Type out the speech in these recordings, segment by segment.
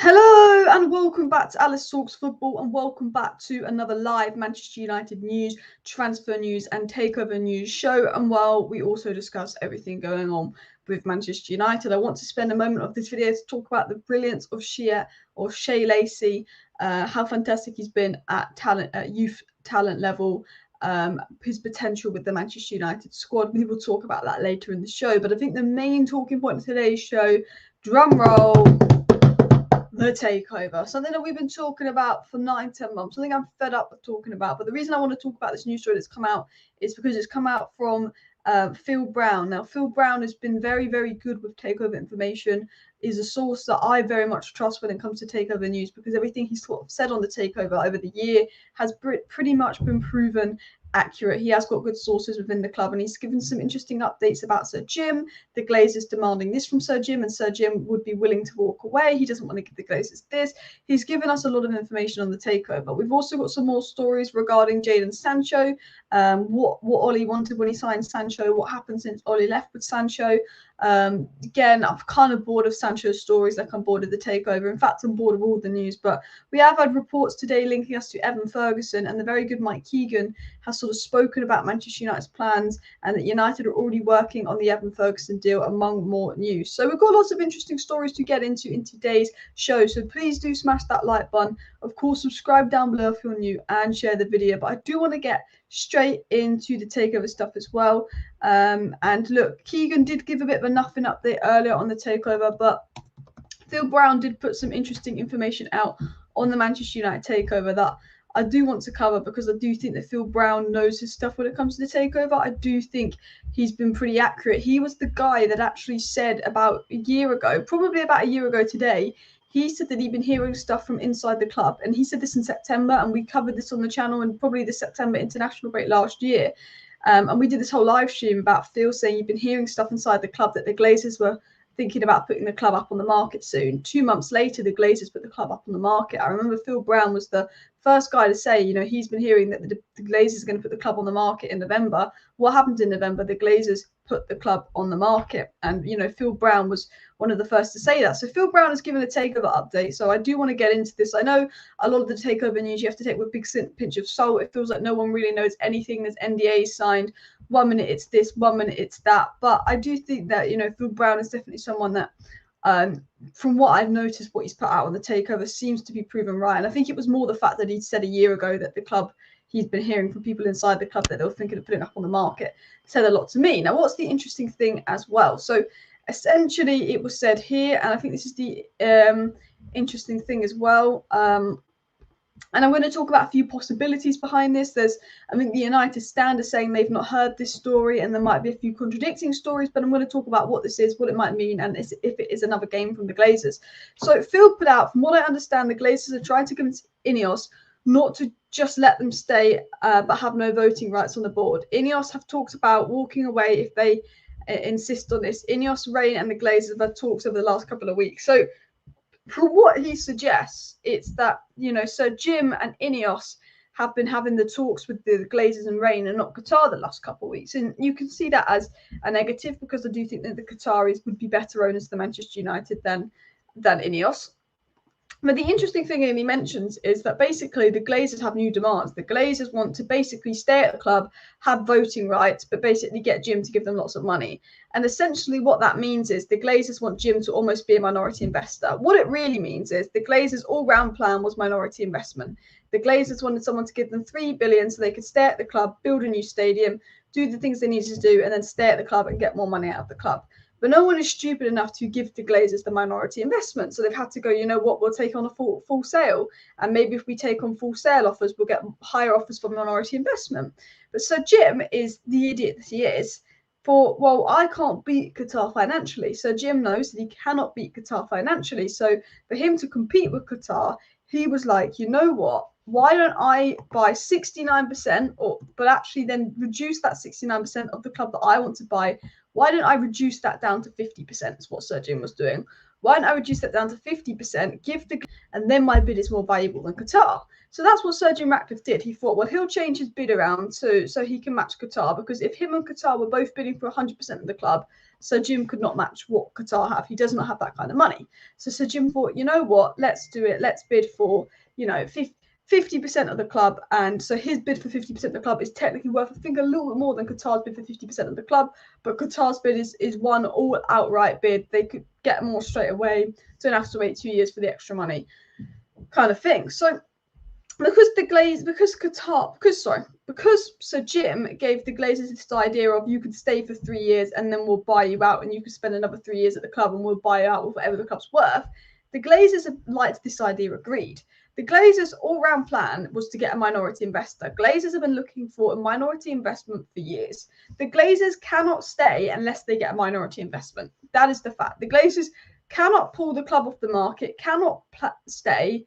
Hello and welcome back to Alice Talks Football, and welcome back to another live Manchester United news, transfer news and takeover news show. And while we also discuss everything going on with Manchester United, I want to spend a moment of this video to talk about the brilliance of SHEA or SHEA LACEY, how fantastic he's been at youth talent level, his potential with the Manchester United squad. We will talk about that later in the show, but I think the main talking point of today's show, drum roll, the takeover, something that we've been talking about for 9-10 months, something I'm fed up with talking about. But the reason I want to talk about this news story that's come out is because it's come out from Phil Brown. Now, Phil Brown has been very, very good with takeover information, is a source that I very much trust when it comes to takeover news, because everything he's sort of said on the takeover over the year has pretty much been proven accurate. He has got good sources within the club, and he's given some interesting updates about Sir Jim, the Glazers demanding this from Sir Jim, and Sir Jim would be willing to walk away. He doesn't want to give the Glazers this. He's given us a lot of information on the takeover. We've also got some more stories regarding Jadon Sancho, what Ollie wanted when he signed Sancho, what happened since Ollie left with Sancho. Again, I'm kind of bored of Sancho's stories, like I'm bored of the takeover. In fact, I'm bored of all the news, but we have had reports today linking us to Evan Ferguson, and the very good Mike Keegan has sort of spoken about Manchester United's plans, and that United are already working on the Evan Ferguson deal, among more news. So we've got lots of interesting stories to get into in today's show, so please do smash that like button. Of course, subscribe down below if you're new, and share the video. But I do want to get straight into the takeover stuff as well. And look, Keegan did give a bit of a nothing update earlier on the takeover, but Phil Brown did put some interesting information out on the Manchester United takeover that I do want to cover, because I do think that Phil Brown knows his stuff when it comes to the takeover. I do think he's been pretty accurate. He was the guy that actually said about a year ago, probably about a year ago today, he said that he'd been hearing stuff from inside the club. And he said this in September, and we covered this on the channel in probably the September international break last year. And we did this whole live stream about Phil saying he'd been hearing stuff inside the club that the Glazers were thinking about putting the club up on the market soon. 2 months later, the Glazers put the club up on the market. I remember Phil Brown was the first guy to say, you know, he's been hearing that the Glazers are going to put the club on the market in November. What happened in November? The Glazers put the club on the market. And, you know, Phil Brown was one of the first to say that. So Phil Brown has given a takeover update. So I do want to get into this. I know a lot of the takeover news you have to take with a big pinch of salt. It feels like no one really knows anything. There's NDAs signed. 1 minute it's this, 1 minute it's that. But I do think that, you know, Phil Brown is definitely someone that, from what I've noticed, what he's put out on the takeover seems to be proven right. And I think it was more the fact that he'd said a year ago that the club, he'd been hearing from people inside the club that they were thinking of putting up on the market, said a lot to me. Now, what's the interesting thing as well? So essentially it was said here, and I think this is the interesting thing as well. And I'm going to talk about a few possibilities behind this. I think the United stand is saying they've not heard this story, and there might be a few contradicting stories, but I'm going to talk about what this is, what it might mean, and if it is another game from the Glazers. So Phil put out, from what I understand, the Glazers are trying to convince Ineos not to just let them stay, but have no voting rights on the board. Ineos have talked about walking away if they insist on this. Ineos, Rain, and the Glazers have had talks over the last couple of weeks. So from what he suggests, it's that, you know, Sir Jim and Ineos have been having the talks with the Glazers and Rain and not Qatar the last couple of weeks. And you can see that as a negative, because I do think that the Qataris would be better owners than Manchester United than Ineos. But the interesting thing he mentions is that basically the Glazers have new demands. The Glazers want to basically stay at the club, have voting rights, but basically get Jim to give them lots of money. And essentially what that means is the Glazers want Jim to almost be a minority investor. What it really means is the Glazers' all-round plan was minority investment. The Glazers wanted someone to give them $3 billion so they could stay at the club, build a new stadium, do the things they needed to do, and then stay at the club and get more money out of the club. But no one is stupid enough to give the Glazers the minority investment. So they've had to go, you know what, we'll take on a full sale. And maybe if we take on full sale offers, we'll get higher offers for minority investment. But Sir Jim is the idiot that he is. Well, I can't beat Qatar financially. Sir Jim knows that he cannot beat Qatar financially. So for him to compete with Qatar, he was like, you know what? Why don't I buy 69%, but actually then reduce that 69% of the club that I want to buy? Why don't I reduce that down to 50%? Is what Sir Jim was doing. Why don't I reduce that down to 50%, and then my bid is more valuable than Qatar? So that's what Sir Jim Ratcliffe did. He thought, well, he'll change his bid around so he can match Qatar, because if him and Qatar were both bidding for 100% of the club, Sir Jim could not match what Qatar have. He does not have that kind of money. So Sir Jim thought, you know what, let's do it. Let's bid for, 50% of the club. And so his bid for 50% of the club is technically worth, I think, a little bit more than Qatar's bid for 50% of the club. But Qatar's bid is one all outright bid. They could get more straight away. Don't have to wait 2 years for the extra money kind of thing. So because Sir Jim gave the Glazers this idea of, you could stay for 3 years and then we'll buy you out, and you could spend another 3 years at the club and we'll buy you out with whatever the club's worth. The Glazers liked this idea, agreed. The Glazers' all-round plan was to get a minority investor. Glazers have been looking for a minority investment for years. The Glazers cannot stay unless they get a minority investment. That is the fact. The Glazers cannot pull the club off the market, cannot stay,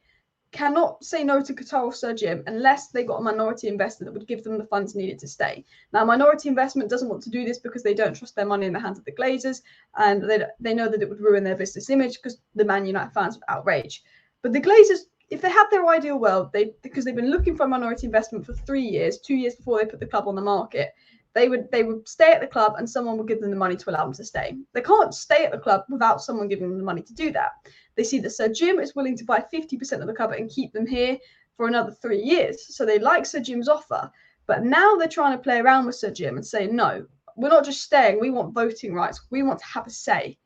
cannot say no to Qatar or Sir Jim unless they got a minority investor that would give them the funds needed to stay. Now, minority investment doesn't want to do this because they don't trust their money in the hands of the Glazers, and they know that it would ruin their business image because the Man United fans would outrage. But the Glazers, if they had their ideal world, because they've been looking for a minority investment for 3 years, 2 years before they put the club on the market, they would stay at the club and someone would give them the money to allow them to stay. They can't stay at the club without someone giving them the money to do that. They see that Sir Jim is willing to buy 50% of the club and keep them here for another 3 years. So they like Sir Jim's offer. But now they're trying to play around with Sir Jim and say, no, we're not just staying. We want voting rights. We want to have a say.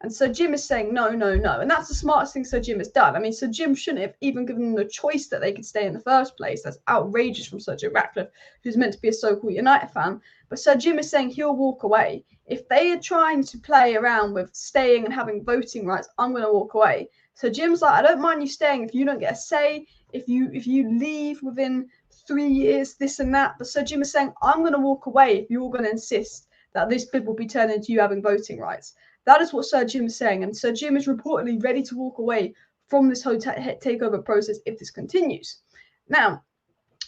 And Sir Jim is saying, no, no, no. And that's the smartest thing Sir Jim has done. I mean, Sir Jim shouldn't have even given them the choice that they could stay in the first place. That's outrageous from Sir Jim Ratcliffe, who's meant to be a so-called United fan. But Sir Jim is saying he'll walk away. If they are trying to play around with staying and having voting rights, I'm going to walk away. So Jim's like, I don't mind you staying if you don't get a say, if you leave within 3 years, this and that. But Sir Jim is saying, I'm going to walk away if you're going to insist that this bid will be turned into you having voting rights. That is what Sir Jim is saying. And Sir Jim is reportedly ready to walk away from this whole takeover process if this continues. Now,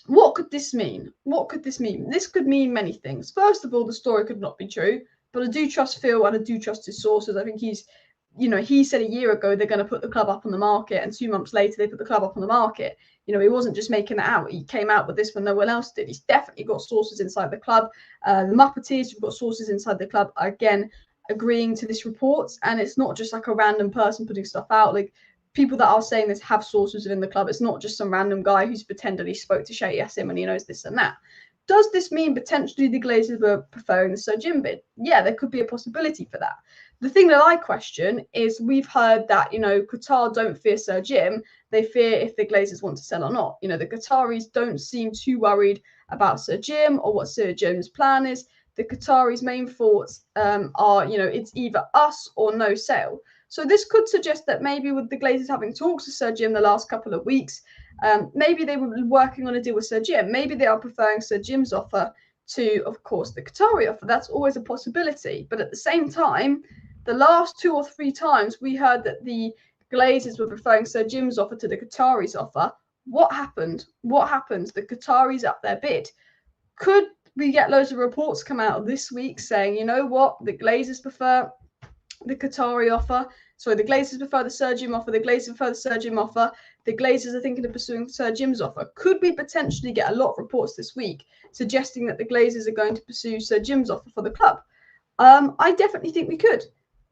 what could this mean? What could this mean? This could mean many things. First of all, the story could not be true, but I do trust Phil and I do trust his sources. I think he said a year ago they're going to put the club up on the market, and 2 months later they put the club up on the market. He wasn't just making it out. He came out with this when no one else did. He's definitely got sources inside the club. The Muppeteers have got sources inside the club, again, agreeing to this report. And it's not just like a random person putting stuff out. Like, people that are saying this have sources within the club. It's not just some random guy who's pretended he spoke to SHEA Yassim and he knows this and that. Does this mean potentially the Glazers were preferring the Sir Jim bid? Yeah, there could be a possibility for that. The thing that I question is, we've heard that, Qatar don't fear Sir Jim. They fear if the Glazers want to sell or not. The Qataris don't seem too worried about Sir Jim or what Sir Jim's plan is. The Qataris' main thoughts are, it's either us or no sale. So this could suggest that maybe with the Glazers having talks to Sir Jim the last couple of weeks, maybe they were working on a deal with Sir Jim. Maybe they are preferring Sir Jim's offer to, of course, the Qatari offer. That's always a possibility. But at the same time, the last 2 or 3 times we heard that the Glazers were preferring Sir Jim's offer to the Qataris' offer. What happened? What happened? The Qataris upped their bid. Could we get loads of reports come out this week saying, you know what, the Glazers prefer the Qatari offer. Sorry, the Glazers prefer the Sir Jim offer. The Glazers prefer the Sir Jim offer. The Glazers are thinking of pursuing Sir Jim's offer. Could we potentially get a lot of reports this week suggesting that the Glazers are going to pursue Sir Jim's offer for the club? I definitely think we could.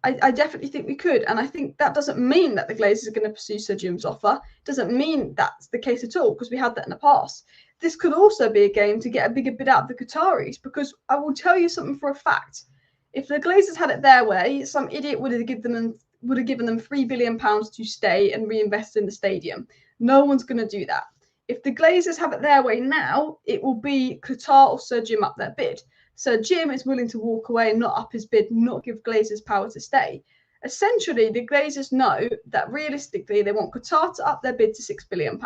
I definitely think we could. And I think that doesn't mean that the Glazers are going to pursue Sir Jim's offer. It doesn't mean that's the case at all, because we had that in the past. This could also be a game to get a bigger bid out of the Qataris, because I will tell you something for a fact. If the Glazers had it their way, some idiot would have given them £3 billion to stay and reinvest in the stadium. No one's going to do that. If the Glazers have it their way now, it will be Qatar or Sir Jim up their bid. Sir Jim is willing to walk away and not up his bid, not give Glazers power to stay. Essentially, the Glazers know that realistically they want Qatar to up their bid to £6 billion,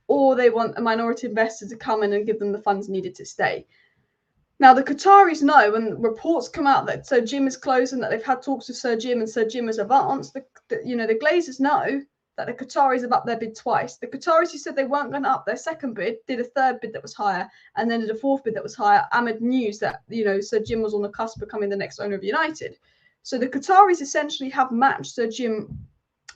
or they want a minority investor to come in and give them the funds needed to stay. Now, the Qataris know, when reports come out that Sir Jim is close and that they've had talks with Sir Jim and Sir Jim has advanced, the Glazers know that the Qataris have upped their bid twice. The Qataris who said they weren't going to up their second bid did a third bid that was higher, and then did a fourth bid that was higher amid news that, Sir Jim was on the cusp of becoming the next owner of United. So the Qataris essentially have matched Sir Jim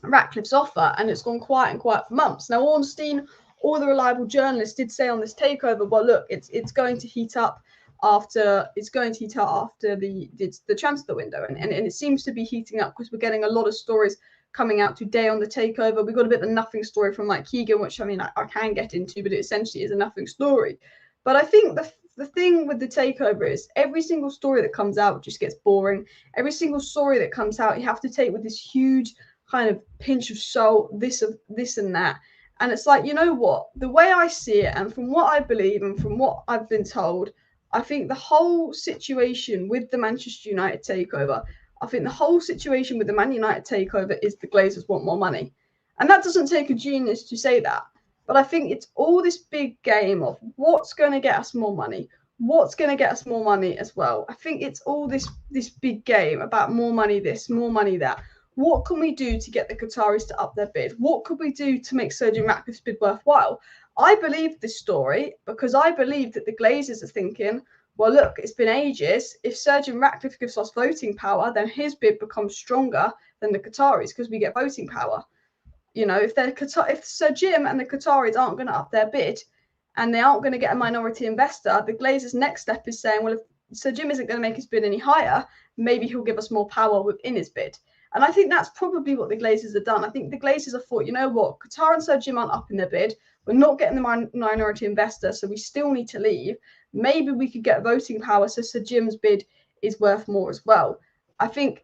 Ratcliffe's offer, and it's gone quiet and quiet for months. Now, Ornstein, all the reliable journalists did say on this takeover, well, look, it's going to heat up. after it's going to heat up after the transfer window, and it seems to be heating up because we're getting a lot of stories coming out today on the takeover. We got a bit of a nothing story from like KEEGAN, which I mean I can get into, but it essentially is a nothing story. But I think the thing with the takeover is every single story that comes out just gets boring. Every single story that comes out, you have to take with this huge kind of pinch of salt, this and that. And it's like, you know what? The way I see it, and from what I believe, and from what I've been told, I think the whole situation with the Manchester United takeover, I think the whole situation with the Man United takeover is the Glazers want more money. And that doesn't take a genius to say that. But I think it's all this big game of what's going to get us more money, what's going to get us more money as well. I think it's all this big game about more money this, more money that. What can we do to get the Qataris to up their bid? What could we do to make Sergeant Ratcliffe's bid worthwhile? I believe this story because I believe that the Glazers are thinking, well, look, it's been ages. If Sergeant Ratcliffe gives us voting power, then his bid becomes stronger than the Qataris because we get voting power. You know, if Sir Jim and the Qataris aren't going to up their bid and they aren't going to get a minority investor, the Glazers' next step is saying, well, if Sir Jim isn't going to make his bid any higher, maybe he'll give us more power within his bid. And I think that's probably what the Glazers have done. I think the Glazers have thought, you know what, Qatar and Sir Jim aren't up in their bid. We're not getting the minority investor, so we still need to leave. Maybe we could get voting power so Sir Jim's bid is worth more as well. I think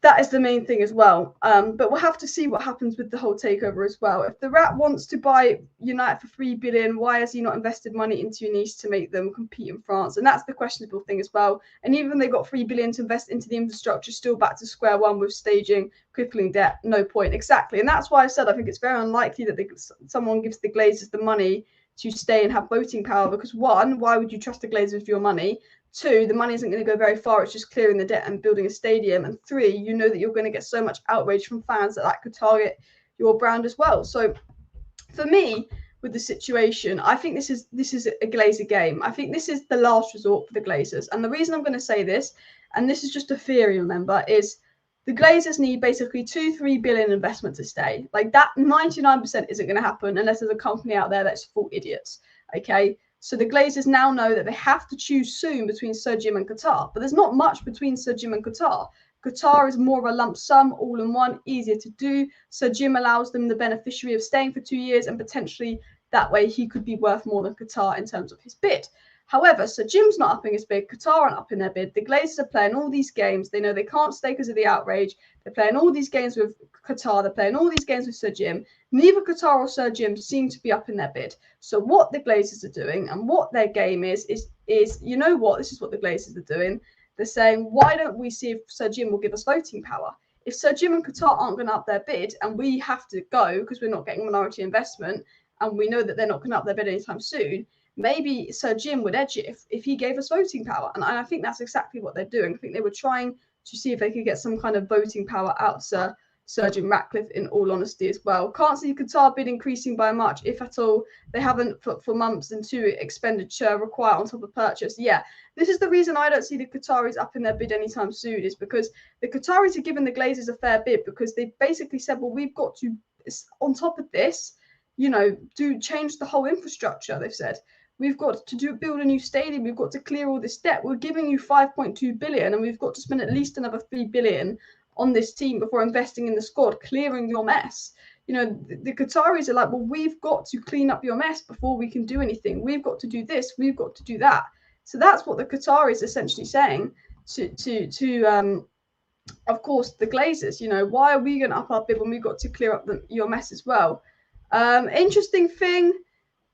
that is the main thing as well. But we'll have to see what happens with the whole takeover as well. If the Rat wants to buy United for $3 billion, why has he not invested money into Nice to make them compete in France? And that's the questionable thing as well. And even they got $3 billion to invest into the infrastructure, still back to square one with staging, crippling debt, no point. Exactly. And that's why I said I think it's very unlikely that someone gives the Glazers the money to stay and have voting power, because one, why would you trust the Glazers with your money? Two, the money isn't going to go very far. It's just clearing the debt and building a stadium. And three, you know that you're going to get so much outrage from fans that could target your brand as well. So for me, with the situation, I think this is a Glazer game. I think this is the last resort for the Glazers. And the reason I'm going to say this, and this is just a theory, remember, is the Glazers need basically 2-3 billion investment to stay. Like that 99% isn't going to happen unless there's a company out there that's full idiots. Okay. So the Glazers now know that they have to choose soon between Sir Jim and Qatar, but there's not much between Sir Jim and Qatar. Qatar is more of a lump sum, all in one, easier to do. Sir Jim allows them the beneficiary of staying for 2 years, and potentially that way he could be worth more than Qatar in terms of his bid. However, Sir Jim's not upping his bid, Qatar aren't upping their bid. The Glazers are playing all these games. They know they can't stay because of the outrage. They're playing all these games with Qatar. They're playing all these games with Sir Jim. Neither Qatar or Sir Jim seem to be upping their bid. So what the Glazers are doing and what their game is you know what? This is what the Glazers are doing. They're saying, why don't we see if Sir Jim will give us voting power? If Sir Jim and Qatar aren't going to up their bid and we have to go because we're not getting minority investment and we know that they're not going to up their bid anytime soon, maybe Sir Jim would edge it if he gave us voting power. And I think that's exactly what they're doing. I think they were trying to see if they could get some kind of voting power out of Sergeant Ratcliffe, in all honesty, as well. Can't see Qatar bid increasing by much, if at all. They haven't for months, and two, expenditure required on top of purchase. Yeah, this is the reason I don't see the Qataris up in their bid anytime soon, is because the Qataris are giving the Glazers a fair bid, because they basically said, well, we've got to, on top of this, you know, change the whole infrastructure, they've said. We've got to build a new stadium. We've got to clear all this debt. We're giving you 5.2 billion, and we've got to spend at least another 3 billion on this team before investing in the squad, clearing your mess. You know, the Qataris are like, well, we've got to clean up your mess before we can do anything. We've got to do this. We've got to do that. So that's what the Qataris are essentially saying to of course, the Glazers. You know, why are we going to up our bid when we've got to clear up your mess as well? Interesting thing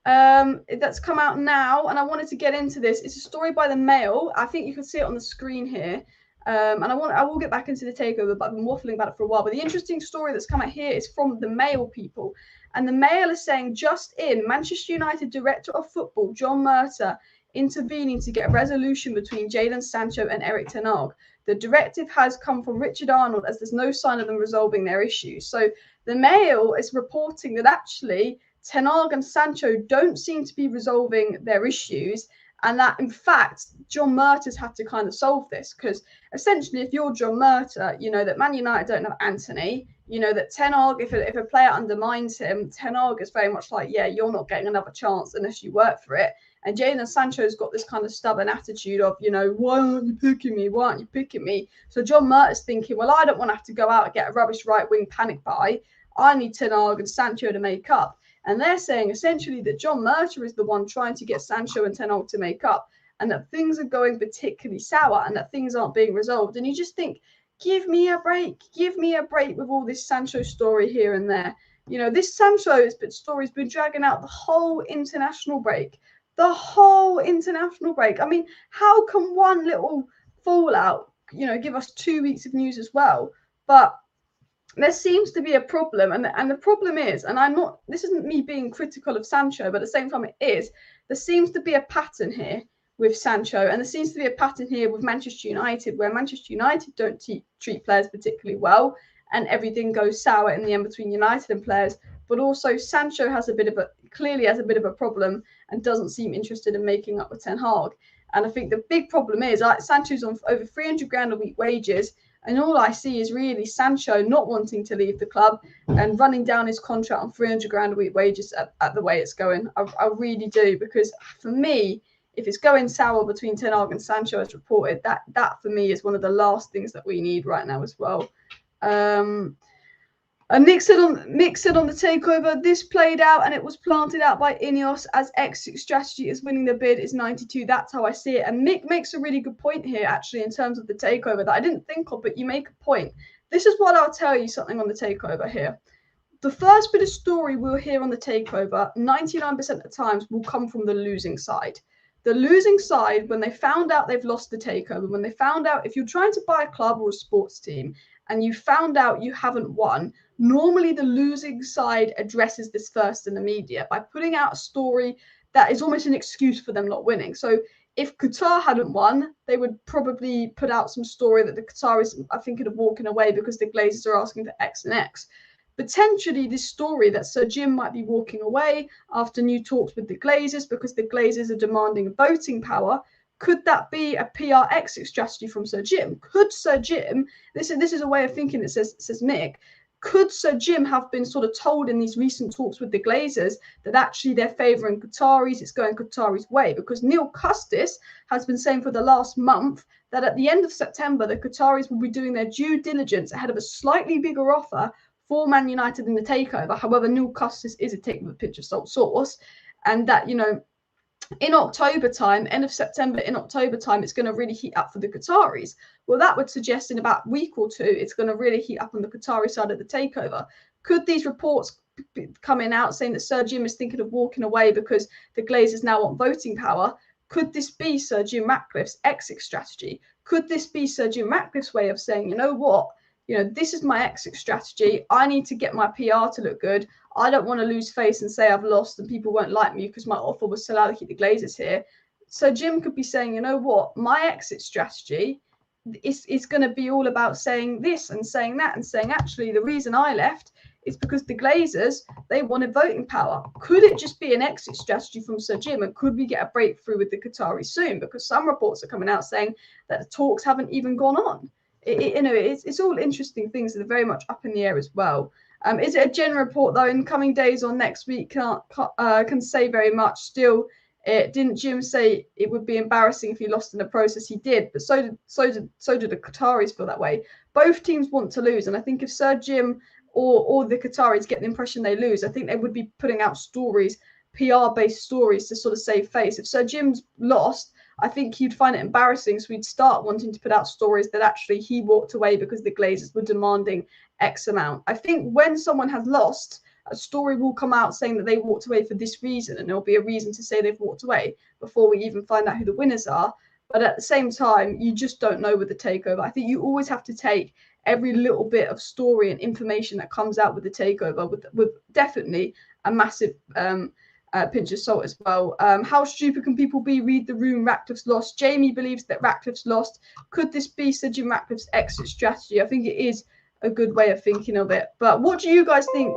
that's come out now, and I wanted to get into this. It's a story by the Mail. I think you can see it on the screen here. And I will get back into the takeover, but I've been waffling about it for a while. But the interesting story that's come out here is from the Mail people. And the Mail is saying, just in, Manchester United Director of Football, John Murtagh, intervening to get a resolution between Jadon Sancho and Erik ten Hag. The directive has come from Richard Arnold, as there's no sign of them resolving their issues. So the Mail is reporting that actually Ten Hag and Sancho don't seem to be resolving their issues, and that, in fact, John Murtagh's had to kind of solve this, because essentially, if you're John Murtagh, you know that Man United don't have Anthony. You know that Ten Hag, if a player undermines him, Ten Hag is very much like, yeah, you're not getting another chance unless you work for it. And Jadon Sancho's got this kind of stubborn attitude of, you know, why aren't you picking me? Why aren't you picking me? So John Murtough's thinking, well, I don't want to have to go out and get a rubbish right-wing panic buy. I need Ten Hag and Sancho to make up. And they're saying essentially that John Murtough is the one trying to get Sancho and Ten Hag to make up, and that things are going particularly sour and that things aren't being resolved. And you just think, give me a break. Give me a break with all this Sancho story here and there. You know, this Sancho story's been dragging out the whole international break. The whole international break. I mean, how can one little fallout, you know, give us 2 weeks of news as well? But there seems to be a problem, and the problem is, and this isn't me being critical of Sancho, but at the same time it is, there seems to be a pattern here with Sancho, and there seems to be a pattern here with Manchester United, where Manchester United don't treat players particularly well, and everything goes sour in the end between United and players. But also Sancho clearly has a bit of a problem and doesn't seem interested in making up with Ten Hag. And I think the big problem is Sancho's on over 300 grand a week wages, and all I see is really Sancho not wanting to leave the club and running down his contract on 300 grand a week wages at the way it's going. I really do, because for me, if it's going sour between Ten Hag and Sancho as reported, that for me is one of the last things that we need right now as well. Nick said on the takeover, this played out and it was planted out by Ineos as exit strategy is winning the bid is 92. That's how I see it. And Mick makes a really good point here, actually, in terms of the takeover that I didn't think of, but you make a point. This is what I'll tell you something on the takeover here. The first bit of story we'll hear on the takeover, 99% of the times, will come from the losing side. The losing side, when they found out they've lost the takeover, when they found out if you're trying to buy a club or a sports team and you found out you haven't won, normally the losing side addresses this first in the media by putting out a story that is almost an excuse for them not winning. So if Qatar hadn't won, they would probably put out some story that the Qataris are thinking of walking away because the Glazers are asking for X and X. Potentially this story that Sir Jim might be walking away after new talks with the Glazers because the Glazers are demanding voting power. Could that be a PR exit strategy from Sir Jim? Could Sir Jim, this is a way of thinking that says Mick, could Sir Jim have been sort of told in these recent talks with the Glazers that actually they're favouring Qataris, it's going Qataris' way? Because Neil Custis has been saying for the last month that at the end of September, the Qataris will be doing their due diligence ahead of a slightly bigger offer for Man United in the takeover. However, Neil Custis is a take with a pinch of salt source, and that, you know, in October time, end of September, in October time, it's going to really heat up for the Qataris. Well, that would suggest in about a week or two, it's going to really heat up on the Qatari side of the takeover. Could these reports coming out saying that Sir Jim is thinking of walking away because the Glazers now want voting power? Could this be Sir Jim Ratcliffe's exit strategy? Could this be Sir Jim Ratcliffe's way of saying, you know what? You know, this is my exit strategy. I need to get my PR to look good. I don't want to lose face and say I've lost and people won't like me because my offer was to allocate the Glazers here. So Jim could be saying, you know what, my exit strategy is going to be all about saying this and saying that and saying, actually, the reason I left is because the Glazers, they wanted voting power. Could it just be an exit strategy from Sir Jim? And could we get a breakthrough with the Qataris soon? Because some reports are coming out saying that the talks haven't even gone on. You know, it's all interesting things that are very much up in the air as well. Is it a general report though? In coming days or next week, can say very much. Still, didn't Jim say it would be embarrassing if he lost in the process? He did, but so did the Qataris feel that way. Both teams want to lose, and I think if Sir Jim or the Qataris get the impression they lose, I think they would be putting out stories, PR-based stories, to sort of save face. If Sir Jim's lost, I think he'd find it embarrassing, so he'd start wanting to put out stories that actually he walked away because the Glazers were demanding X amount. I think when someone has lost, a story will come out saying that they walked away for this reason, and there'll be a reason to say they've walked away before we even find out who the winners are. But at the same time, you just don't know with the takeover. I think you always have to take every little bit of story and information that comes out with the takeover with definitely a massive pinch of salt as well. How stupid can people be? Read the room. Ratcliffe's lost. Jamie believes that Ratcliffe's lost. Could this be Sir Jim Ratcliffe's exit strategy? I think it is a good way of thinking of it. But what do you guys think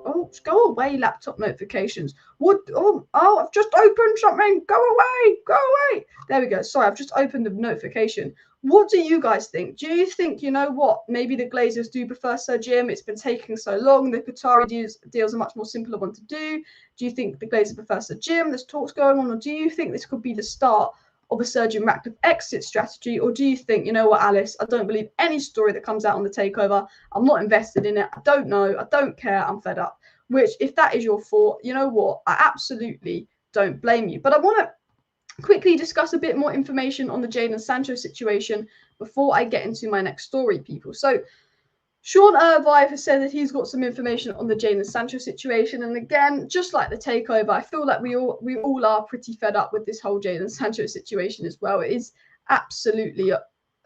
Oh, go away, laptop notifications. What? Oh, I've just opened something. Go away, go away. There we go. Sorry, I've just opened the notification. What do you guys think? Do you think, you know what, maybe the Glazers do prefer Sir Jim? It's been taking so long. The Qatari deals are much more simpler one to do. Do you think the Glazers prefer Sir Jim? There's talks going on. Or do you think this could be the start of a Sir Jim Ratcliffe exit strategy? Or do you think, you know what, Alice, I don't believe any story that comes out on the takeover. I'm not invested in it. I don't know. I don't care. I'm fed up. Which, if that is your thought, you know what, I absolutely don't blame you. But I want to quickly discuss a bit more information on the Jadon Sancho situation before I get into my next story, people. So Sean Irvine has said that he's got some information on the Jadon Sancho situation. And again, just like the takeover, I feel like we all are pretty fed up with this whole Jadon Sancho situation as well. It is absolutely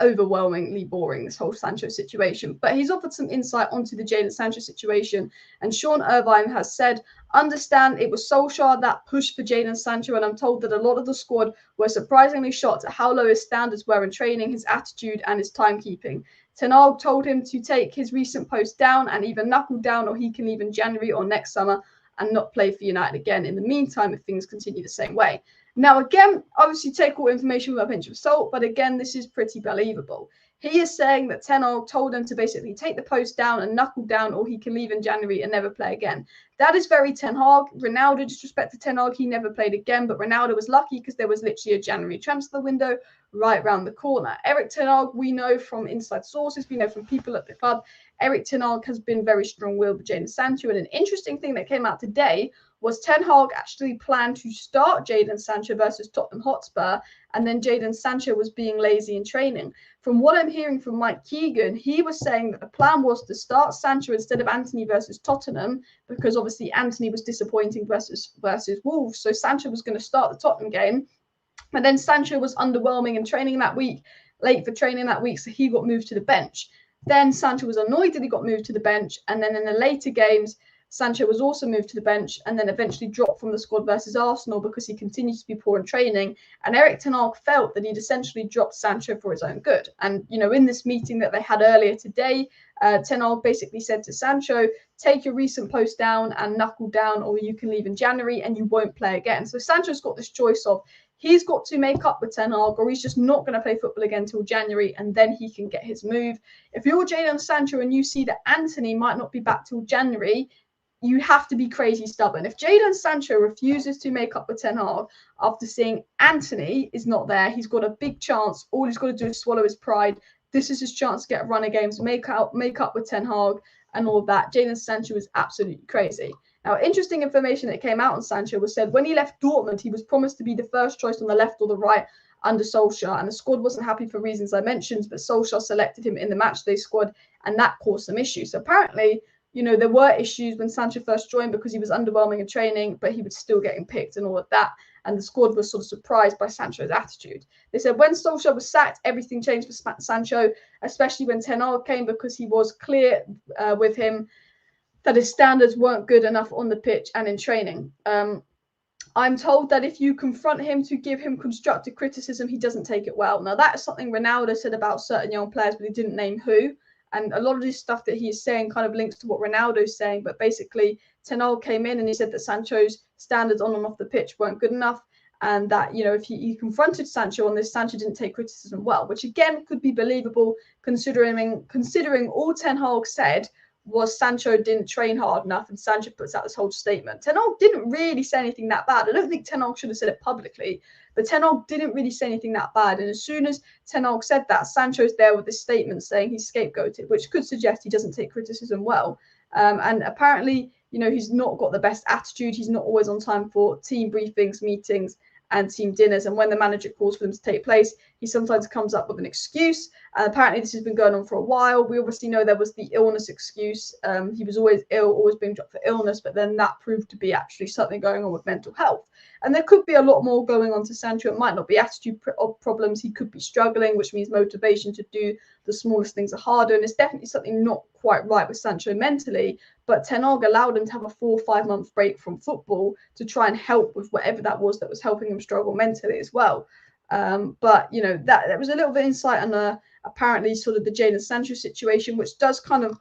overwhelmingly boring, this whole Sancho situation. But he's offered some insight onto the Jadon Sancho situation. And Sean Irvine has said, understand it was Solskjaer that pushed for Jadon Sancho, and I'm told that a lot of the squad were surprisingly shocked at how low his standards were in training, his attitude and his timekeeping. Ten Hag told him to take his recent post down and either knuckle down or he can leave in January or next summer and not play for United again in the meantime if things continue the same way. Now, again, obviously take all information with a pinch of salt, but again, this is pretty believable. He is saying that Ten Hag told him to basically take the post down and knuckle down or he can leave in January and never play again. That is very Ten Hag. Ronaldo disrespected Ten Hag. He never played again, but Ronaldo was lucky because there was literally a January transfer window right around the corner. Erik Ten Hag, we know from inside sources, we know from people at the club, Erik Ten Hag has been very strong-willed with Jadon Sancho. And an interesting thing that came out today was Ten Hag actually planned to start Jadon Sancho versus Tottenham Hotspur, and then Jadon Sancho was being lazy in training. From what I'm hearing from Mike Keegan, he was saying that the plan was to start Sancho instead of Anthony versus Tottenham, because obviously Anthony was disappointing versus Wolves. So Sancho was going to start the Tottenham game, and then Sancho was underwhelming in training that week, late for training that week, so he got moved to the bench. Then Sancho was annoyed that he got moved to the bench, and then in the later games, Sancho was also moved to the bench and then eventually dropped from the squad versus Arsenal because he continued to be poor in training. And Erik Ten Hag felt that he'd essentially dropped Sancho for his own good. And, you know, in this meeting that they had earlier today, Ten Hag basically said to Sancho, take your recent post down and knuckle down, or you can leave in January and you won't play again. So Sancho's got this choice of he's got to make up with Ten Hag, or he's just not going to play football again until January, and then he can get his move. If you're Jadon Sancho and you see that Anthony might not be back till January, you have to be crazy stubborn. If Jadon Sancho refuses to make up with Ten Hag after seeing Anthony is not there, he's got a big chance. All he's got to do is swallow his pride. This is his chance to get a run of games, make up with Ten Hag and all of that. Jadon Sancho is absolutely crazy. Now, interesting information that came out on Sancho was said when he left Dortmund, he was promised to be the first choice on the left or the right under Solskjaer, and the squad wasn't happy for reasons I mentioned, but Solskjaer selected him in the matchday squad, and that caused some issues. So apparently, you know, there were issues when Sancho first joined because he was underwhelming in training, but he was still getting picked and all of that. And the squad was sort of surprised by Sancho's attitude. They said when Solskjaer was sacked, everything changed for Sancho, especially when Ten Hag came, because he was clear with him that his standards weren't good enough on the pitch and in training. I'm told that if you confront him to give him constructive criticism, he doesn't take it well. Now, that is something Ronaldo said about certain young players, but he didn't name who. And a lot of this stuff that he's saying kind of links to what Ronaldo's saying. But basically, Ten Hag came in and he said that Sancho's standards on and off the pitch weren't good enough. And that, you know, if he confronted Sancho on this, Sancho didn't take criticism well, which again could be believable considering all Ten Hag said was Sancho didn't train hard enough, and Sancho puts out this whole statement. Ten Hag didn't really say anything that bad. I don't think Ten Hag should have said it publicly, but Ten Hag didn't really say anything that bad. And as soon as Ten Hag said that, Sancho's there with this statement saying he's scapegoated, which could suggest he doesn't take criticism well. And apparently, you know, he's not got the best attitude. He's not always on time for team briefings, meetings, and team dinners. And when the manager calls for them to take place, he sometimes comes up with an excuse. Apparently, this has been going on for a while. We obviously know there was the illness excuse. He was always ill, always being dropped for illness, but then that proved to be actually something going on with mental health. And there could be a lot more going on to Sancho. It might not be attitude problems. He could be struggling, which means motivation to do the smallest things are harder. And it's definitely something not quite right with Sancho mentally. But Ten Hag allowed him to have a 4 or 5 month break from football to try and help with whatever that was helping him struggle mentally as well. But, you know, that was a little bit of insight on apparently sort of the Jadon Sancho situation, which does kind of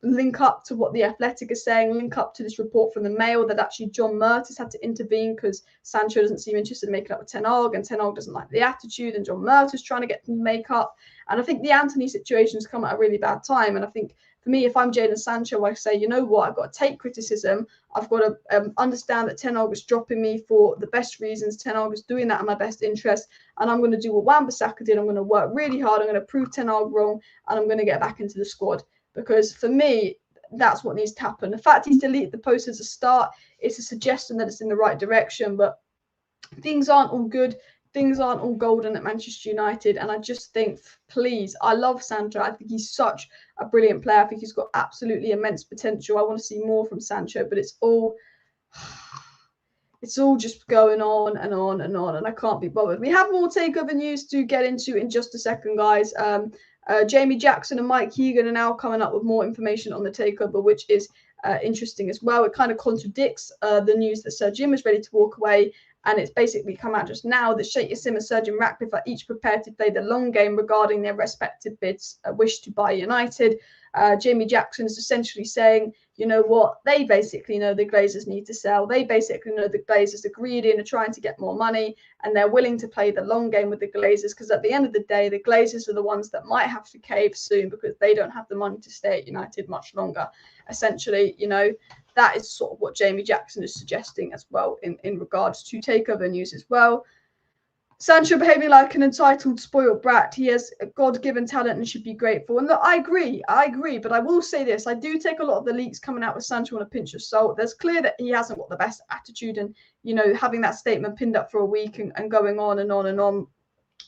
link up to what The Athletic is saying, link up to this report from the Mail that actually John Mertes has had to intervene because Sancho doesn't seem interested in making up with Ten Hag, and Ten Hag doesn't like the attitude, and John Mertes is trying to get them to make up. And I think the Anthony situation has come at a really bad time. And I think for me, if I'm Jadon Sancho, I say, you know what, I've got to take criticism. I've got to understand that Ten Hag is dropping me for the best reasons. Ten Hag is doing that in my best interest. And I'm going to do what Wan-Bissaka did. I'm going to work really hard. I'm going to prove Ten Hag wrong. And I'm going to get back into the squad. Because for me, that's what needs to happen. The fact he's deleted the post as a start, it's a suggestion that it's in the right direction. But things aren't all good. Things aren't all golden at Manchester United. And I just think, please, I love Sancho. I think he's such a brilliant player. I think he's got absolutely immense potential. I want to see more from Sancho, but it's all just going on and on and on, and I can't be bothered. We have more takeover news to get into in just a second, guys. Jamie Jackson and Mike Keegan are now coming up with more information on the takeover, which is interesting as well. It kind of contradicts the news that Sir Jim is ready to walk away. And it's basically come out just now that Sheikh Yassim and Sir Jim Ratcliffe are each prepared to play the long game regarding their respective bids, wish to buy United. Jamie Jackson is essentially saying, you know what, they basically know the Glazers need to sell. They basically know the Glazers are greedy and are trying to get more money, and they're willing to play the long game with the Glazers, because at the end of the day, the Glazers are the ones that might have to cave soon because they don't have the money to stay at United much longer. Essentially, you know, that is sort of what Jamie Jackson is suggesting as well in regards to takeover news as well. Sancho behaving like an entitled, spoiled brat. He has a God-given talent and should be grateful. And look, I agree. But I will say this. I do take a lot of the leaks coming out with Sancho on a pinch of salt. There's clear that he hasn't got the best attitude, and, you know, having that statement pinned up for a week and going on and on and on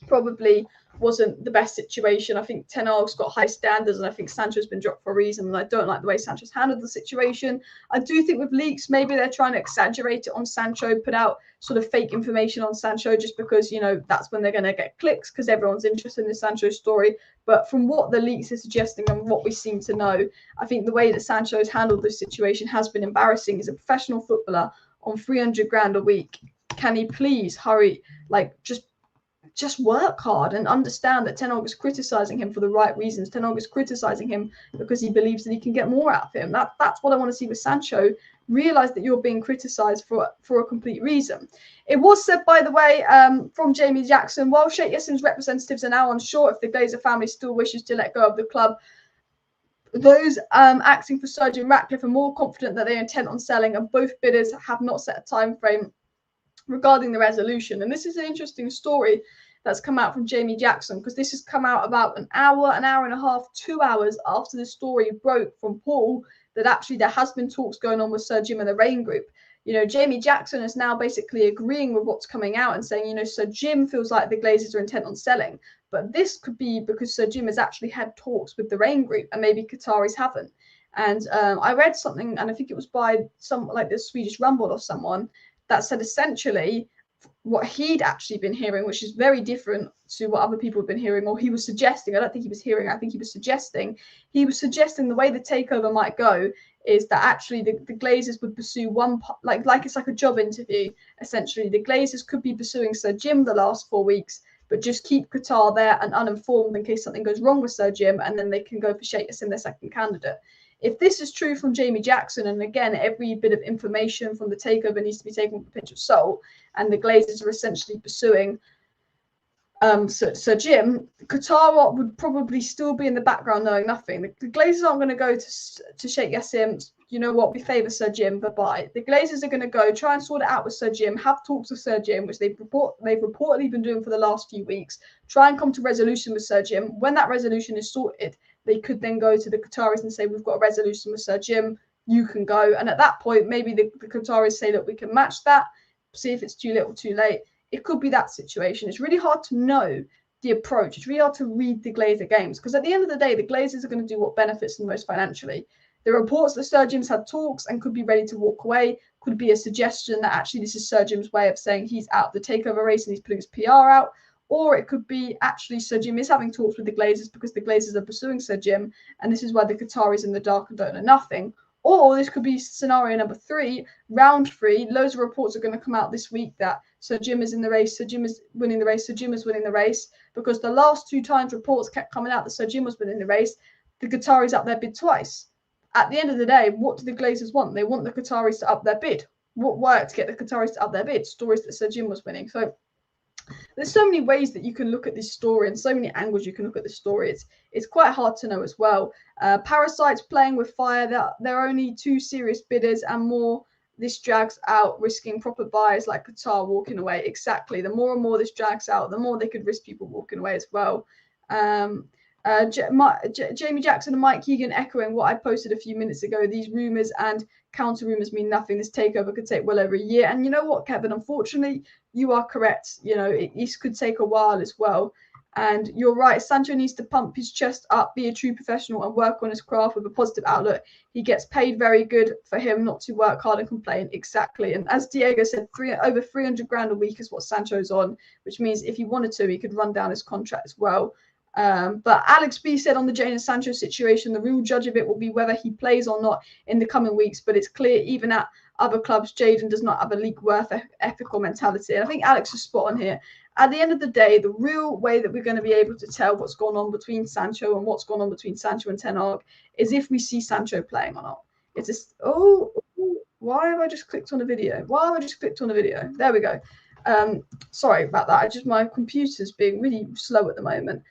probably wasn't the best situation. I think Ten Hag's got high standards, and I think Sancho's been dropped for a reason, and I don't like the way Sancho's handled the situation. I do think with leaks, maybe they're trying to exaggerate it on Sancho, put out sort of fake information on Sancho just because, you know, that's when they're going to get clicks because everyone's interested in the Sancho story. But from what the leaks are suggesting and what we seem to know, I think the way that Sancho has handled this situation has been embarrassing. He's a professional footballer on 300 grand a week. Can he please hurry, like, just work hard and understand that Ten Hag is criticising him for the right reasons. Ten Hag is criticising him because he believes that he can get more out of him. That's what I want to see with Sancho. Realise that you're being criticised for a complete reason. It was said, by the way, from Jamie Jackson, while Sheikh Yassim's representatives are now unsure if the Glazer family still wishes to let go of the club, those acting for Sir Jim Ratcliffe are more confident that they're intent on selling, and both bidders have not set a time frame regarding the resolution. And this is an interesting story that's come out from Jamie Jackson, because this has come out about an hour and a half, 2 hours after the story broke from Paul that actually there has been talks going on with Sir Jim and the Rain Group. You know, Jamie Jackson is now basically agreeing with what's coming out and saying, you know, Sir Jim feels like the Glazers are intent on selling. But this could be because Sir Jim has actually had talks with the Rain Group and maybe Qataris haven't. And I read something, and I think it was by some, like the Swedish Rumble or someone, that said essentially what he'd actually been hearing, which is very different to what other people have been hearing, or he was suggesting. I don't think he was hearing, I think he was suggesting. He was suggesting the way the takeover might go is that actually the Glazers would pursue one, like it's like a job interview, essentially. The Glazers could be pursuing Sir Jim the last 4 weeks, but just keep Qatar there and uninformed in case something goes wrong with Sir Jim, and then they can go for Sheikh Yassim, their second candidate. If this is true from Jamie Jackson, and again, every bit of information from the takeover needs to be taken with a pinch of salt, and the Glazers are essentially pursuing Sir Jim, Qatar would probably still be in the background knowing nothing. The Glazers aren't going to go to Sheikh Yassim, you know what, we favour Sir Jim, bye-bye. The Glazers are going to go try and sort it out with Sir Jim, have talks with Sir Jim, which they've reportedly been doing for the last few weeks, try and come to resolution with Sir Jim. When that resolution is sorted, they could then go to the Qataris and say, we've got a resolution with Sir Jim, you can go. And at that point, maybe the Qataris say that we can match that, see if it's too little, too late. It could be that situation. It's really hard to know the approach. It's really hard to read the Glazer games, because at the end of the day, the Glazers are going to do what benefits them most financially. The reports that Sir Jim's had talks and could be ready to walk away could be a suggestion that actually this is Sir Jim's way of saying he's out of the takeover race and he's putting his PR out. Or it could be actually Sir Jim is having talks with the Glazers because the Glazers are pursuing Sir Jim, and this is why the Qataris in the dark and don't know nothing. Or this could be scenario number 3, round 3. Loads of reports are going to come out this week that Sir Jim is in the race, Sir Jim is winning the race, Sir Jim is winning the race, because the last 2 times reports kept coming out that Sir Jim was winning the race, the Qataris up their bid twice. At the end of the day, what do the Glazers want? They want the Qataris to up their bid. What worked to get the Qataris to up their bid? Stories that Sir Jim was winning. So there's so many ways that you can look at this story and so many angles you can look at the story. It's quite hard to know as well. Parasites playing with fire. There are only 2 serious bidders and more. This drags out, risking proper buyers like Qatar walking away. Exactly. The more and more this drags out, the more they could risk people walking away as well. Jamie Jackson and Mike Keegan echoing what I posted a few minutes ago. These rumours and counter rumours mean nothing. This takeover could take well over a year. And you know what, Kevin? Unfortunately, you are correct. You know, it could take a while as well. And you're right. Sancho needs to pump his chest up, be a true professional, and work on his craft with a positive outlook. He gets paid very good for him not to work hard and complain. Exactly. And as Diego said, over 300 grand a week is what Sancho's on, which means if he wanted to, he could run down his contract as well. But Alex B said on the Jadon Sancho situation, the real judge of it will be whether he plays or not in the coming weeks. But it's clear even at other clubs, Jadon does not have a league worth ethical mentality. And I think Alex is spot on here. At the end of the day, the real way that we're going to be able to tell what's gone on between Sancho and what's gone on between Sancho and Ten Hag is if we see Sancho playing or not. It's just, why have I just clicked on a video? There we go. Sorry about that. My computer's being really slow at the moment.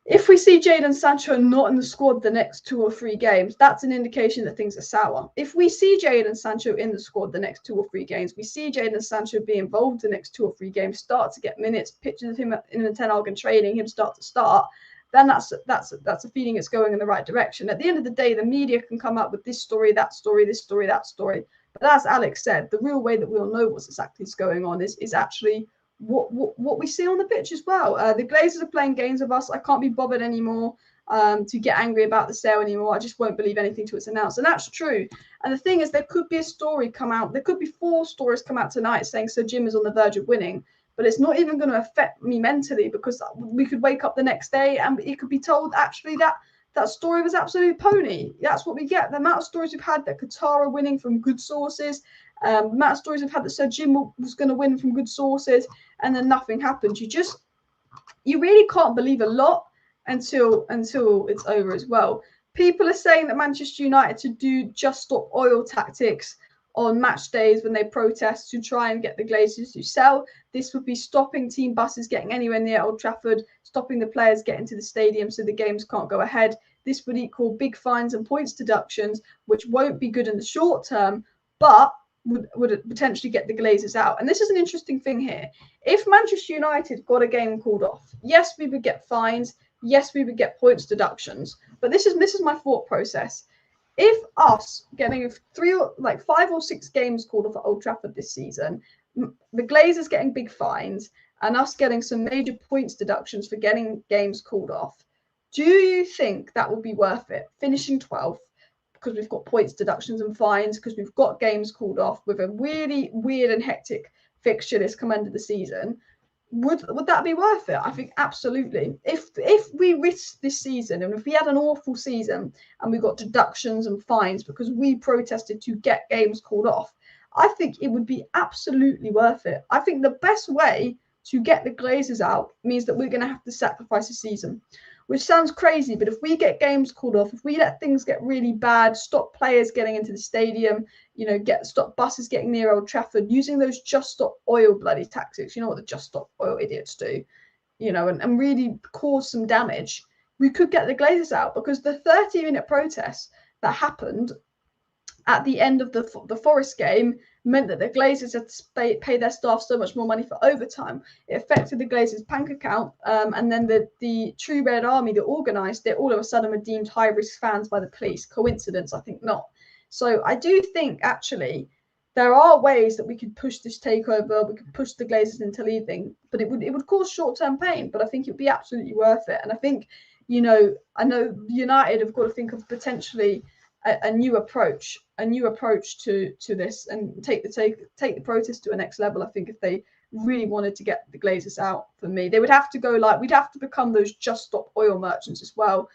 If we see Jadon Sancho not in the squad the next 2 or 3 games, that's an indication that things are sour. If we see Jadon Sancho in the squad the next 2 or 3 games, we see Jadon Sancho be involved the next 2 or 3 games, start to get minutes, pictures of him in the Ten Hag training, him start, then that's a feeling it's going in the right direction. At the end of the day, the media can come up with this story, that story, this story, that story. But as Alex said, the real way that we'll know what's exactly going on is actually what we see on the pitch as well. The Glazers are playing games with us. I can't be bothered anymore to get angry about the sale anymore. I just won't believe anything till it's announced. And that's true. And the thing is, there could be a story come out. There could be 4 stories come out tonight saying Sir Jim is on the verge of winning. But it's not even going to affect me mentally, because we could wake up the next day and it could be told actually that story was absolute pony. That's what we get. The amount of stories we've had that Qatar are winning from good sources, the amount of stories we've had that Sir Jim was going to win from good sources, and then nothing happened. You really can't believe a lot until it's over as well. People are saying that Manchester United to do just stop oil tactics on match days when they protest to try and get the Glazers to sell. This would be stopping team buses getting anywhere near Old Trafford, stopping the players getting to the stadium so the games can't go ahead. This would equal big fines and points deductions, which won't be good in the short term, but would potentially get the Glazers out. And this is an interesting thing here. If Manchester United got a game called off, yes, we would get fines. Yes, we would get points deductions. But this is my thought process. If us getting 5 or 6 games called off at Old Trafford this season, the Glazers getting big fines, and us getting some major points deductions for getting games called off, do you think that would be worth it? Finishing 12th, because we've got points deductions and fines, because we've got games called off with a really weird and hectic fixture this come end of the season. Would that be worth it? I think absolutely. If we risked this season, and if we had an awful season and we got deductions and fines because we protested to get games called off, I think it would be absolutely worth it. I think the best way to get the Glazers out means that we're going to have to sacrifice a season, which sounds crazy, but if we get games called off, if we let things get really bad, stop players getting into the stadium, stop buses getting near Old Trafford, using those just stop oil bloody tactics, you know what the just stop oil idiots do, and really cause some damage, we could get the Glazers out, because the 30-minute protest that happened at the end of the Forest game meant that the Glazers had to pay their staff so much more money for overtime. It affected the Glazers' bank account, and then the True Red Army that organised it all of a sudden were deemed high-risk fans by the police. Coincidence? I think not. So I do think, actually, there are ways that we could push this takeover, we could push the Glazers into leaving, but it would cause short-term pain, but I think it would be absolutely worth it. And I think, I know United have got to think of potentially a new approach to this, and take the protest to a next level. I think if they really wanted to get the Glazers out, for me, they would have to go we'd have to become those just stop oil merchants as well.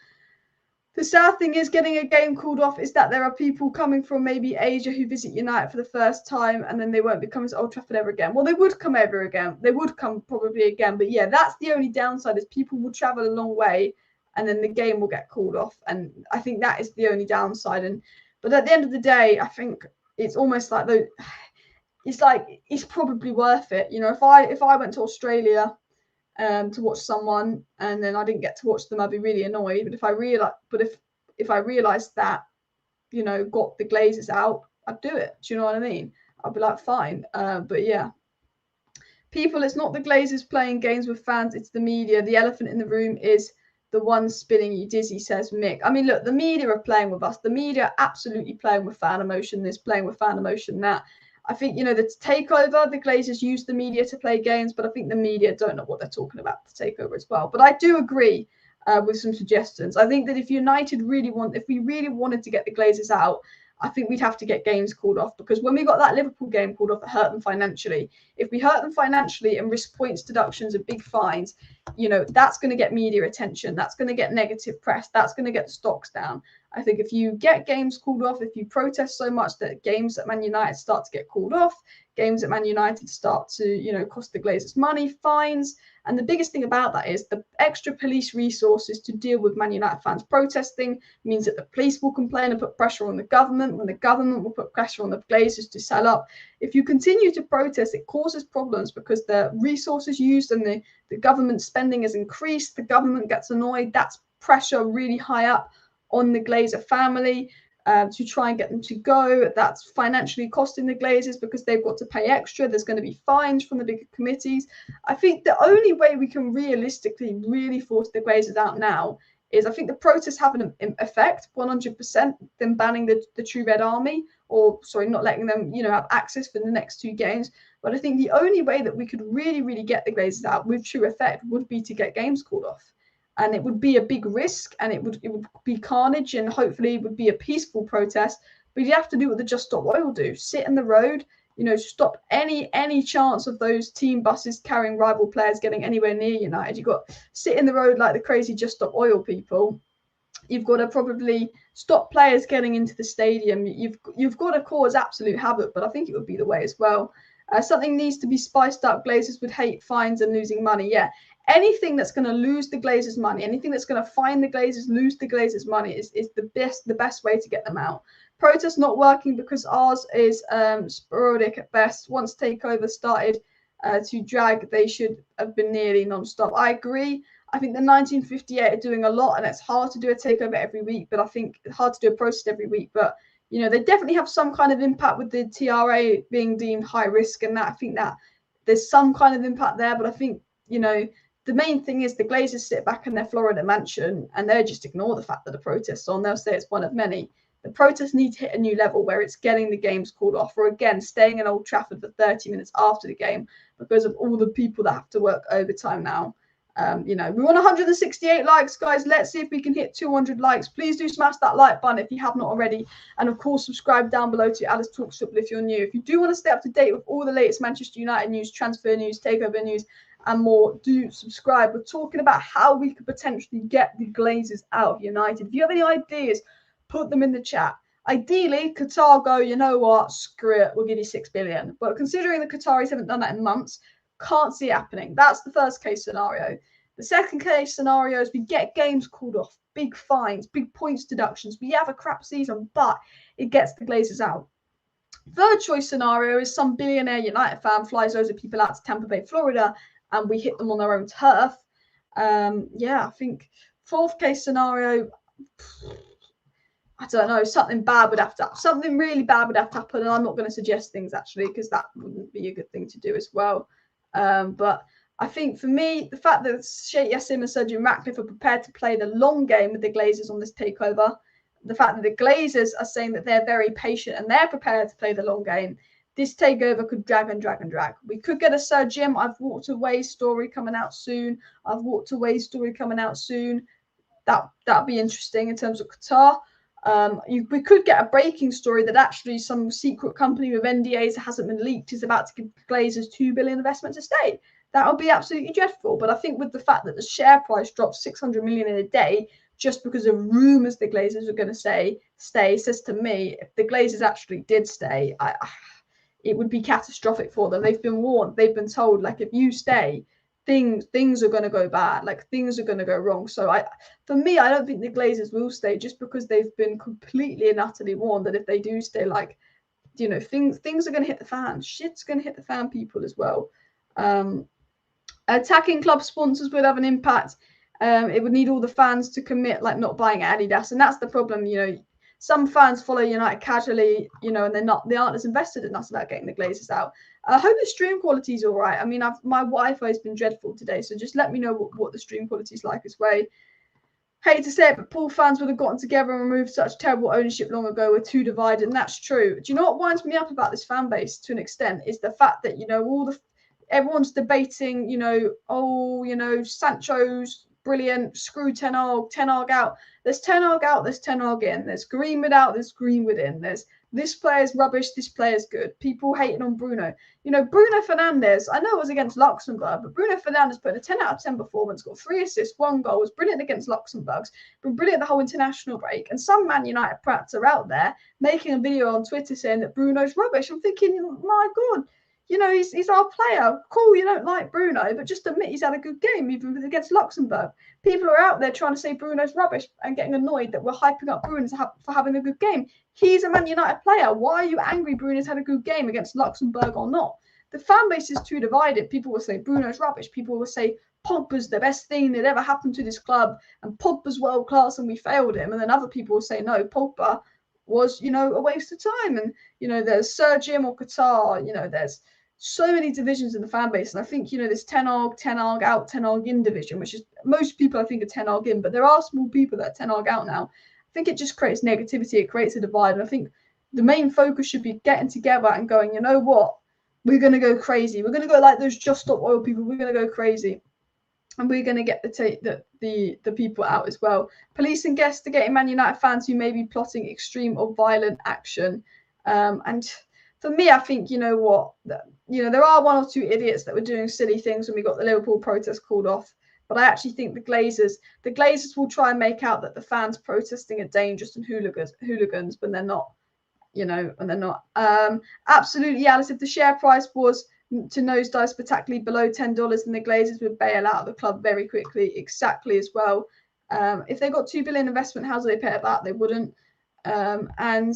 The sad thing is getting a game called off is that there are people coming from maybe Asia who visit United for the first time and then they won't be coming to Old Trafford ever again. Well, they would come ever again. They would come probably again. But yeah, that's the only downside is people will travel a long way and then the game will get called off. And I think that is the only downside. But at the end of the day, I think it's almost like it's probably worth it. You know, if I went to Australia to watch someone and then I didn't get to watch them, I'd be really annoyed. But if I realized that, you know, got the Glazers out, I'd do it. Do you know what I mean? I'd be like, fine. But yeah, people, it's not the Glazers playing games with fans, it's the media. The elephant in the room is the one spinning you dizzy, says Mick. I mean, look, the media are playing with us. The media are absolutely playing with fan emotion. This, playing with fan emotion, that. I think, you know, the takeover, the Glazers use the media to play games, but I think the media don't know what they're talking about the takeover as well. But I do agree with some suggestions. I think that if we really wanted to get the Glazers out, I think we'd have to get games called off, because when we got that Liverpool game called off, it hurt them financially. If we hurt them financially and risk points deductions and big fines, you know, that's going to get media attention. That's going to get negative press. That's going to get the stocks down. I think if you get games called off, if you protest so much that games at Man United start to get called off, games at Man United start to, you know, cost the Glazers money, fines. And the biggest thing about that is the extra police resources to deal with Man United fans protesting means that the police will complain and put pressure on the government, when the government will put pressure on the Glazers to sell up. If you continue to protest, it causes problems because the resources used and the government spending has increased. The government gets annoyed. That's pressure really high up on the Glazer family to try and get them to go. That's financially costing the Glazers because they've got to pay extra. There's going to be fines from the bigger committees. I think the only way we can realistically really force the Glazers out now is, I think the protests have an effect 100%, them banning the True Red Army, or sorry, not letting them, you know, have access for the next 2 games. But I think the only way that we could really get the Glazers out with true effect would be to get games called off. And it would be a big risk, and it would be carnage, and hopefully it would be a peaceful protest. But you have to do what the Just Stop Oil do: sit in the road, you know, stop any chance of those team buses carrying rival players getting anywhere near United. You've got to sit in the road like the crazy Just Stop Oil people. You've got to probably stop players getting into the stadium. You've got to cause absolute havoc, but I think it would be the way as well. Something needs to be spiced up. Glazers would hate fines and losing money. Yeah. Anything that's going to lose the Glazers money, anything that's going to fine the Glazers, lose the Glazers money is the best way to get them out. Protest not working because ours is sporadic at best. Once takeover started to drag, they should have been nearly non-stop. I agree. I think the 1958 are doing a lot, and it's hard to do a takeover every week, but I think it's hard to do a protest every week. But, you know, they definitely have some kind of impact with the TRA being deemed high risk, and that I think that there's some kind of impact there. But I think, you know, the main thing is the Glazers sit back in their Florida mansion and they just ignore the fact that the protest's on. They'll say it's one of many. The protests need to hit a new level where it's getting the games called off, or again, staying in Old Trafford for 30 minutes after the game because of all the people that have to work overtime now. You know, we want 168 likes, guys. Let's see if we can hit 200 likes. Please do smash that like button if you have not already. And of course, subscribe down below to Alice Talks Football if you're new. If you do want to stay up to date with all the latest Manchester United news, transfer news, takeover news, and more, do subscribe. We're talking about how we could potentially get the Glazers out of United. If you have any ideas, put them in the chat. Ideally, Qatar go, you know what, screw it, we'll give you 6 billion. But considering the Qataris haven't done that in months, can't see it happening. That's the first case scenario. The second case scenario is we get games called off, big fines, big points deductions. We have a crap season, but it gets the Glazers out. Third choice scenario is some billionaire United fan flies loads of people out to Tampa Bay, Florida, and we hit them on their own turf. Yeah, I think fourth case scenario, I don't know, something really bad would have to happen. And I'm not going to suggest things actually, because that wouldn't be a good thing to do as well. But I think for me, the fact that Sheikh Yassim and Sir Jim Ratcliffe are prepared to play the long game with the Glazers on this takeover, the fact that the Glazers are saying that they're very patient and they're prepared to play the long game, this takeover could drag and drag and drag. We could get a Sir Jim, I've walked away story coming out soon. That'd be interesting in terms of Qatar. We could get a breaking story that actually some secret company with NDAs that hasn't been leaked is about to give Glazers $2 billion investment to stay. That would be absolutely dreadful. But I think with the fact that the share price dropped 600 million in a day, just because of rumours the Glazers are going to stay, says to me, if the Glazers actually did stay, it would be catastrophic for them. They've been warned. They've been told, like, if you stay, things are going to go bad. Like, things are going to go wrong. So for me, I don't think the Glazers will stay, just because they've been completely and utterly warned that if they do stay, like, you know, things are going to hit the fan. Shit's going to hit the fan, people, as well. Attacking club sponsors would have an impact. It would need all the fans to commit, like not buying Adidas, and that's the problem. You know, some fans follow United casually, you know, and they aren't as invested in us about getting the Glazers out. I hope the stream quality is all right. I mean, my Wi-Fi has been dreadful today, so just let me know what the stream quality is like as well. Hate to say it, but Paul fans would have gotten together and removed such terrible ownership long ago. We're too divided, and that's true. Do you know what winds me up about this fan base to an extent is the fact that, you know, everyone's debating, you know, oh, you know, Sancho's brilliant, screw Ten Hag out. There's Ten Hag out, there's Ten Hag in. There's Greenwood out, there's Greenwood in. There's this player's rubbish, this player's good. People hating on Bruno. You know, Bruno Fernandes, I know it was against Luxembourg, but Bruno Fernandes put a 10 out of 10 performance, got 3 assists, 1 goal, was brilliant against Luxembourg, been brilliant the whole international break. And some Man United prats are out there making a video on Twitter saying that Bruno's rubbish. I'm thinking, my God, you know, he's our player. Cool, you don't like Bruno, but just admit he's had a good game, even against Luxembourg. People are out there trying to say Bruno's rubbish and getting annoyed that we're hyping up Bruno for having a good game. He's a Man United player. Why are you angry Bruno's had a good game against Luxembourg or not? The fan base is too divided. People will say Bruno's rubbish. People will say Pogba's the best thing that ever happened to this club, and Pogba's world class and we failed him. And then other people will say, no, Pogba was, you know, a waste of time. And, you know, there's Sir Jim or Qatar, you know, there's so many divisions in the fan base. And I think, you know, this Ten Hag out, Ten Hag in division, which is most people I think are Ten Hag in, but there are small people that are Ten Hag out now. I think it just creates negativity. It creates a divide. And I think the main focus should be getting together and going, you know what, we're going to go crazy. We're going to go like those Just Stop Oil people. We're going to go crazy. And we're going to get the people out as well. Police investigating Man United fans who may be plotting extreme or violent action. And for me, I think, you know what, you know, there are 1 or 2 idiots that were doing silly things when we got the Liverpool protest called off. But I actually think the Glazers will try and make out that the fans protesting are dangerous and hooligans, but they're not, you know, and they're not. Absolutely, Alice, if the share price was to nosedive spectacularly below $10, then the Glazers would bail out of the club very quickly. Exactly as well. If they got $2 billion investment, how do they pay it back? They wouldn't. And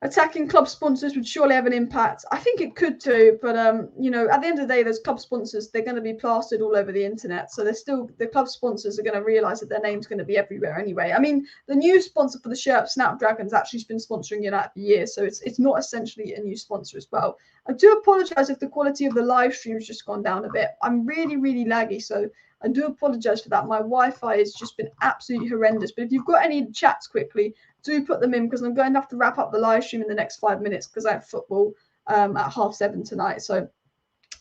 attacking club sponsors would surely have an impact. I think it could too, but you know, at the end of the day, those club sponsors, they're going to be plastered all over the internet. So the club sponsors are going to realise that their name's going to be everywhere anyway. I mean, the new sponsor for the shirt, Snapdragon's actually been sponsoring United for years, so it's not essentially a new sponsor as well. I do apologise if the quality of the live stream has just gone down a bit. I'm really, really laggy, so I do apologise for that. My Wi-Fi has just been absolutely horrendous. But if you've got any chats quickly, do put them in, because I'm going to have to wrap up the live stream in the next 5 minutes because I have football at 7:30 tonight. So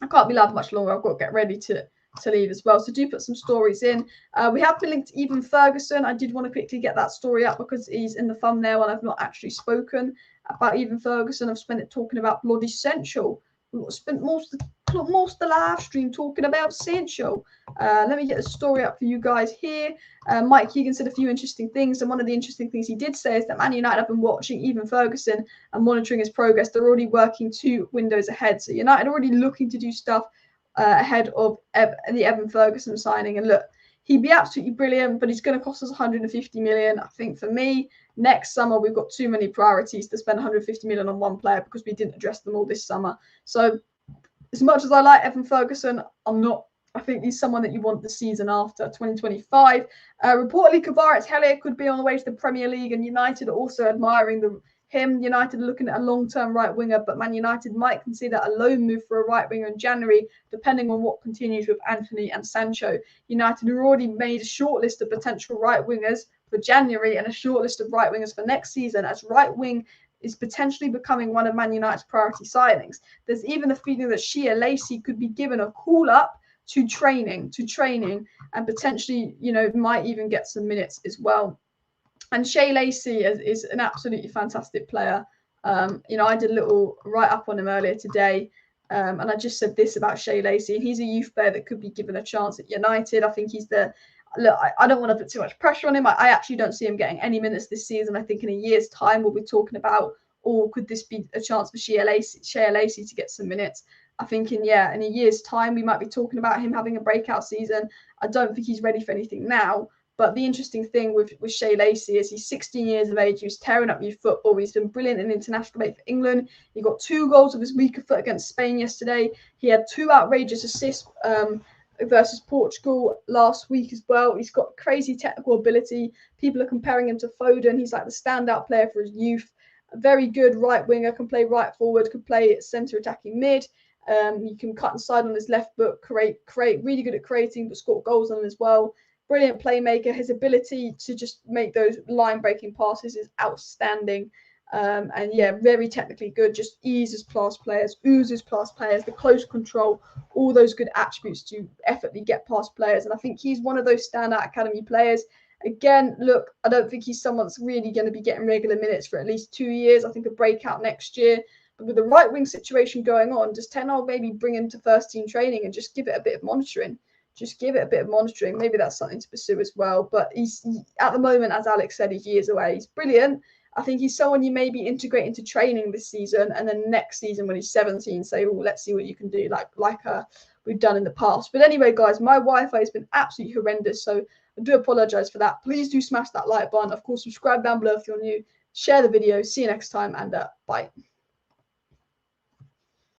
I can't be live much longer. I've got to get ready to leave as well. So do put some stories in. We have been linked to Even Ferguson. I did want to quickly get that story up because he's in the thumbnail and I've not actually spoken about Even Ferguson. I've spent it talking about bloody Central. We've spent most of the live stream talking about Sancho. Let me get the story up for you guys here. Mike Keegan said a few interesting things, and one of the interesting things he did say is that Man United have been watching Even Ferguson and monitoring his progress. They're already working 2 windows ahead. So United are already looking to do stuff ahead of the Evan Ferguson signing. And look, he'd be absolutely brilliant, but he's going to cost us 150 million. I think for me, next summer, we've got too many priorities to spend 150 million on one player because we didn't address them all this summer. So as much as I like Evan Ferguson, I think he's someone that you want the season after 2025. Reportedly, Kvaratskhelia could be on the way to the Premier League, and United are also admiring him. United are looking at a long-term right winger, but Man United might consider a loan move for a right winger in January, depending on what continues with Anthony and Sancho. United have already made a short list of potential right wingers for January and a short list of right wingers for next season, as right wing is potentially becoming one of Man United's priority signings. There's even a feeling that SHEA LACEY could be given a call up to training, and potentially, you know, might even get some minutes as well. And SHEA LACEY is an absolutely fantastic player. You know, I did a little write-up on him earlier today, and I just said this about SHEA LACEY. He's a youth player that could be given a chance at United. I think he's look, I don't want to put too much pressure on him. I actually don't see him getting any minutes this season. I think in a year's time we'll be talking about, or could this be a chance for SHEA LACEY to get some minutes? I think in a year's time we might be talking about him having a breakout season. I don't think he's ready for anything now. But the interesting thing with SHEA LACEY is he's 16 years of age. He was tearing up youth football. He's been brilliant in international play for England. He got 2 goals of his weaker foot against Spain yesterday. He had 2 outrageous assists versus Portugal last week as well. He's got crazy technical ability. People are comparing him to Foden. He's like the standout player for his youth. A very good right winger, can play right forward, can play centre attacking mid. He can cut inside on his left foot, create, really good at creating, but score goals on him as well. Brilliant playmaker. His ability to just make those line-breaking passes is outstanding. And yeah, very technically good, just oozes past players, the close control, all those good attributes to effortlessly get past players. And I think he's one of those standout academy players. Again, look, I don't think he's someone that's really going to be getting regular minutes for at least 2 years. I think a breakout next year. But with the right wing situation going on, does Ten Hag maybe bring him to first team training and just give it a bit of monitoring? Maybe that's something to pursue as well. But he's at the moment, as Alex said, he's years away. He's brilliant. I think he's someone you maybe integrate into training this season, and then next season when he's 17, say, oh, let's see what you can do, like we've done in the past. But anyway, guys, my Wi-Fi has been absolutely horrendous, so I do apologize for that. Please do smash that like button. Of course, subscribe down below if you're new. Share the video. See you next time, and bye.